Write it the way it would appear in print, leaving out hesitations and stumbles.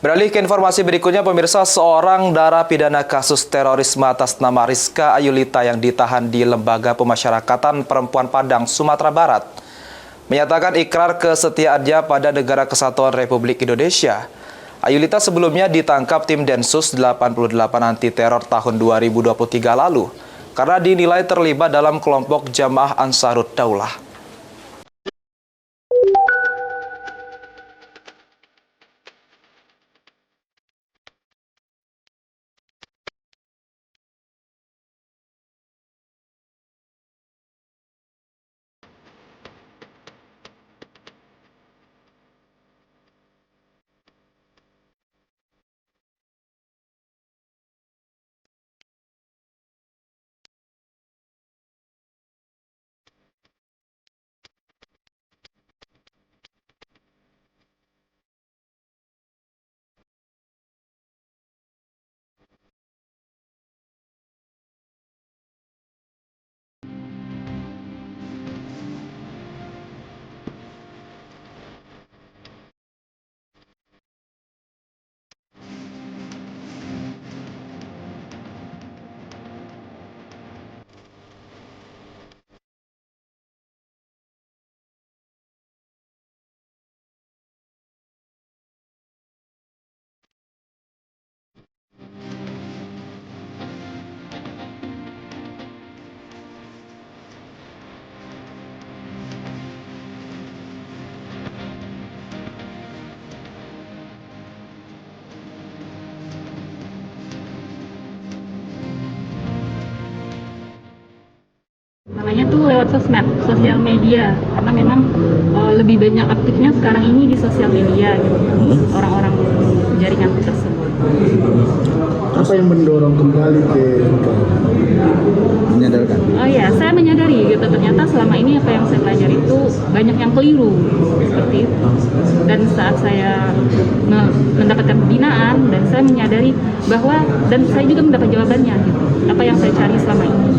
Beralih ke informasi berikutnya, pemirsa, seorang narapidana kasus terorisme atas nama Rizka Ayulita yang ditahan di Lembaga Pemasyarakatan Perempuan Padang, Sumatera Barat, menyatakan ikrar kesetiaannya pada Negara Kesatuan Republik Indonesia. Ayulita sebelumnya ditangkap tim Densus 88 anti teror tahun 2023 lalu karena dinilai terlibat dalam kelompok Jamaah Ansarud Daulah. Namanya tuh lewat sosmed, sosial media, karena memang lebih banyak aktifnya sekarang ini di sosial media gitu, orang-orang jaringan tersebut. Apa yang mendorong kembali ke menyadarkan? Oh ya, saya menyadari gitu, ternyata selama ini apa yang saya pelajari itu banyak yang keliru seperti itu. Dan saat saya mendapatkan pembinaan dan saya menyadari bahwa, dan saya juga mendapat jawabannya gitu, apa yang saya cari selama ini.